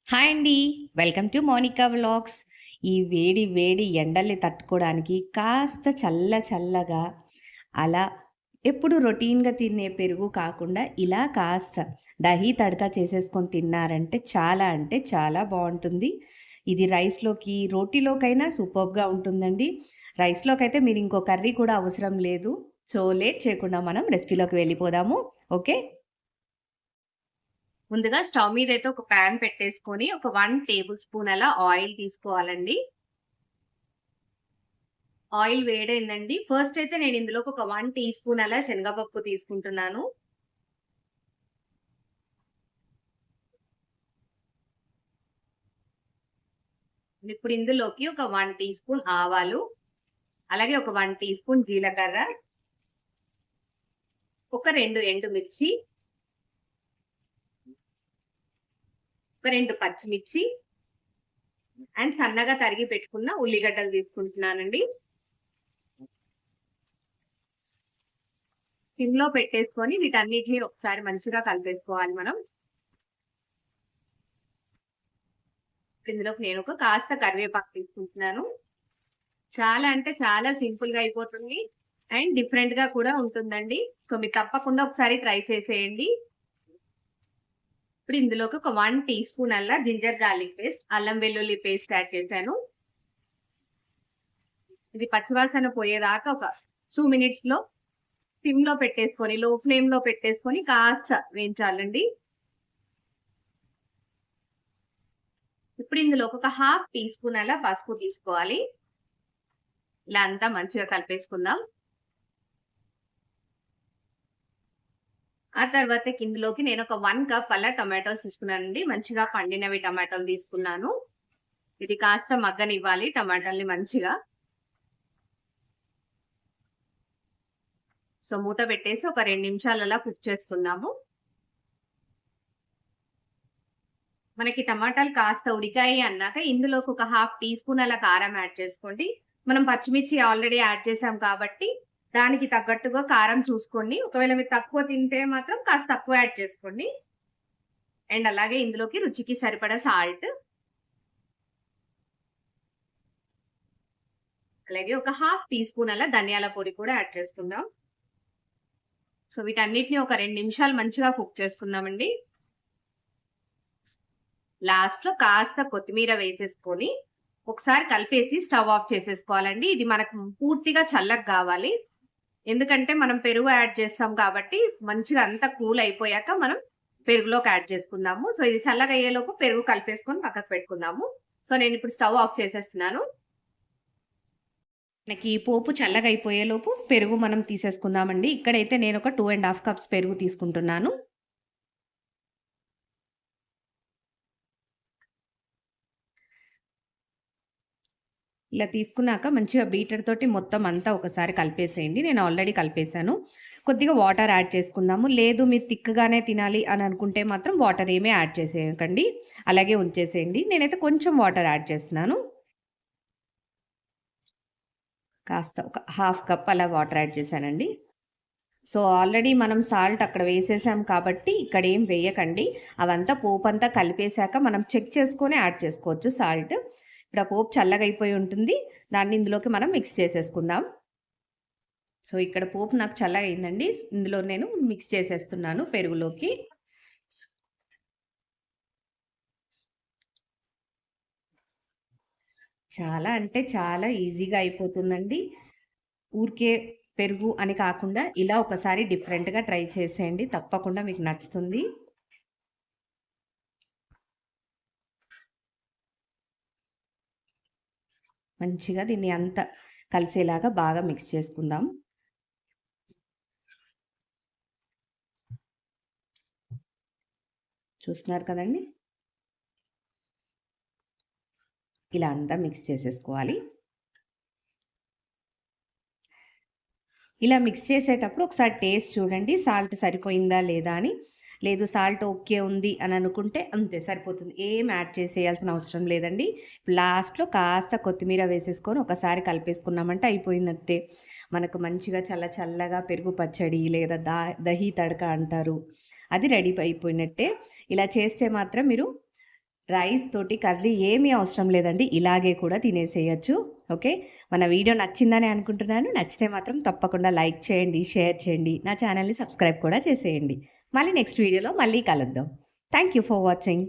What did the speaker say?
Hi అండి. Welcome to Monica vlogs. ఈ వేడి వేడి ఎండల్ని తట్టుకోవడానికి కాస్త చల్లగా అలా ఎప్పుడు రొటీన్‌గా తినే పెరుగు కాకుండా ఇలా కాస్త దహీ తడకా చేసేసుకొని తిన్నారంటే చాలా అంటే చాలా బావుంటుంది. ఇది రైస్‌లోకి, రోటీలోకైనా సూపర్బ్‌గా ఉంటుందండి. రైస్‌లోకైతే మీరు ఇంకో కర్రీ కూడా అవసరం లేదు. సో, లేట్ చేయకుండా మనం రెసిపీలోకి వెళ్ళిపోదాము. ఓకే. ముందుగా స్టవ్ మీదైతే ఒక పాన్ పెట్టేసుకొని ఒక 1 టేబుల్ స్పూన్ అలా ఆయిల్ తీసుకోవాలండి. ఆయిల్ వేడైందండి. ఫస్ట్ అయితే నేను ఇందులోకి ఒక 1 టీ స్పూన్ అలా శనగపప్పు తీసుకుంటున్నాను. ఇప్పుడు ఇందులోకి ఒక 1 టీ స్పూన్ ఆవాలు, అలాగే ఒక 1 టీ స్పూన్ జీలకర్ర, ఒక 2 ఎండుమిర్చి, ఒక 2 పచ్చిమిర్చి అండ్ సన్నగా తరిగి పెట్టుకున్న ఉల్లిగడ్డలు తీసుకుంటున్నానండి. సిమ్‌లో పెట్టేసుకొని వీటన్నిటిని ఒకసారి మంచిగా కలిపేసుకోవాలి మనం. ఇందులోకి నేను ఒక కాస్త కరివేపాకు తీసుకుంటున్నాను. చాలా అంటే చాలా సింపుల్‌గా అయిపోతుంది. అండ్ డిఫరెంట్‌గా కూడా ఉంటుందండి. సో, మీరు తప్పకుండా ఒకసారి ట్రై చేసేయండి. ఇప్పుడు ఇందులోకి ఒక 1 టీ స్పూన్ అల్లా జింజర్ గార్లిక్ పేస్ట్, అల్లం వెల్లుల్లి పేస్ట్ యాడ్ చేశాను. ఇది పచ్చివాసన పోయేదాకా ఒక 2 మినిట్స్‌లో సిమ్‌లో పెట్టేసుకొని, లో ఫ్లేమ్‌లో పెట్టేసుకొని కాస్త వేయించాలండి. ఇప్పుడు ఇందులోకి ఒక హాఫ్ టీ స్పూన్ అలా పసుపు తీసుకోవాలి. ఇలా అంతా మంచిగా కలిపేసుకుందాం. ఆ తర్వాతకి ఇందులోకి నేను ఒక 1 కప్ అలా టొమాటోస్ తీసుకున్నానండి. మంచిగా పండినవి టమాటాలు తీసుకున్నాను. ఇది కాస్త మగ్గనివ్వాలి టమాటాల్ని మంచిగా. సో, మూత పెట్టేసి ఒక 2 నిమిషాలు అలా కుక్ చేసుకుందాము. మనకి టమాటాలు కాస్త ఉడికాయి అన్నాక ఇందులోకి ఒక హాఫ్ టీ స్పూన్ అలా కారం యాడ్ చేసుకోండి. మనం పచ్చిమిర్చి ఆల్రెడీ యాడ్ చేసాం కాబట్టి దానికి తగ్గట్టుగా కారం చూసుకోండి. ఒకవేళ మీరు తక్కువ తింటే మాత్రం కాస్త తక్కువ యాడ్ చేసుకోండి. అండ్ అలాగే ఇందులోకి రుచికి సరిపడా సాల్ట్, అలాగే ఒక హాఫ్ టీ స్పూన్ అలా ధనియాల పొడి కూడా యాడ్ చేసుకుందాం. సో, వీటన్నిటిని ఒక 2 నిమిషాలు మంచిగా కుక్ చేసుకుందామండి. లాస్ట్‌లో కాస్త కొత్తిమీర వేసేసుకొని ఒకసారి కలిపేసి స్టవ్ ఆఫ్ చేసేసుకోవాలండి. ఇది మనకు పూర్తిగా చల్లగా కావాలి. ఎందుకంటే మనం పెరుగు యాడ్ చేస్తాం కాబట్టి మంచిగా అంతా కూల్ అయిపోయాక మనం పెరుగులోకి యాడ్ చేసుకుందాము. సో, ఇది చల్లగా అయ్యేలోపు పెరుగు కలిపేసుకొని పక్కకు పెట్టుకుందాము. సో, నేను ఇప్పుడు స్టవ్ ఆఫ్ చేసేస్తున్నాను. మనకి పోపు చల్లగా అయిపోయేలోపు పెరుగు మనం తీసేసుకుందామండి. ఇక్కడైతే నేను ఒక 2 ½ కప్స్ పెరుగు తీసుకుంటున్నాను. ఇలా తీసుకున్నాక మంచిగా బీటర్ తోటి మొత్తం అంతా ఒకసారి కలిపేసేయండి. నేను ఆల్రెడీ కలిపేసాను. కొద్దిగా వాటర్ యాడ్ చేసుకుందాము. లేదు మీరు థిక్‌గానే తినాలి అని అనుకుంటే మాత్రం వాటర్ ఏమీ యాడ్ చేసేయకండి. అలాగే ఉంచేసేయండి. నేనైతే కొంచెం వాటర్ యాడ్ చేస్తున్నాను. కాస్త ఒక హాఫ్ కప్ అలా వాటర్ యాడ్ చేశానండి. సో, ఆల్రెడీ మనం సాల్ట్ అక్కడ వేసేసాం కాబట్టి ఇక్కడేం వేయకండి. అవంతా పోపంతా కలిపేసాక మనం చెక్ చేసుకొని యాడ్ చేసుకోవచ్చు సాల్ట్. ఇప్పుడు ఆ పోపు చల్లగా అయిపోయి ఉంటుంది. దాన్ని ఇందులోకి మనం మిక్స్ చేసేసుకుందాం. సో, ఇక్కడ పోపు నాకు చల్లగా అయిందండి. ఇందులో నేను మిక్స్ చేసేస్తున్నాను పెరుగులోకి. చాలా అంటే చాలా ఈజీగా అయిపోతుందండి. ఊరికే పెరుగు అని కాకుండా ఇలా ఒకసారి డిఫరెంట్‌గా ట్రై చేసేయండి. తప్పకుండా మీకు నచ్చుతుంది. మంచిగా దీన్ని అంతా కలిసేలాగా బాగా మిక్స్ చేసుకుందాం. చూస్తున్నారు కదండీ! ఇలా అంతా మిక్స్ చేసేసుకోవాలి. ఇలా మిక్స్ చేసేటప్పుడు ఒకసారి టేస్ట్ చూడండి. సాల్ట్ సరిపోయిందా లేదా అని. లేదు సాల్ట్ ఓకే ఉంది అని అనుకుంటే అంతే సరిపోతుంది. ఏం యాడ్ చేసేయాల్సిన అవసరం లేదండి. లాస్ట్‌లో కాస్త కొత్తిమీర వేసేసుకొని ఒకసారి కలిపేసుకున్నామంటే అయిపోయినట్టే. మనకు మంచిగా చల్లగా పెరుగు పచ్చడి లేదా దహీ తడక అంటారు. అది రెడీ అయిపోయినట్టే. ఇలా చేస్తే మాత్రం మీరు రైస్ తోటి కర్రీ ఏమీ అవసరం లేదండి. ఇలాగే కూడా తినేసేయొచ్చు. ఓకే. మన వీడియో నచ్చిందని అనుకుంటున్నాను. నచ్చితే మాత్రం తప్పకుండా లైక్ చేయండి, షేర్ చేయండి. నా ఛానల్‌ని సబ్స్క్రైబ్ కూడా చేసేయండి. మళ్ళీ నెక్స్ట్ వీడియోలో మళ్ళీ కలుద్దాం. Thank you for watching.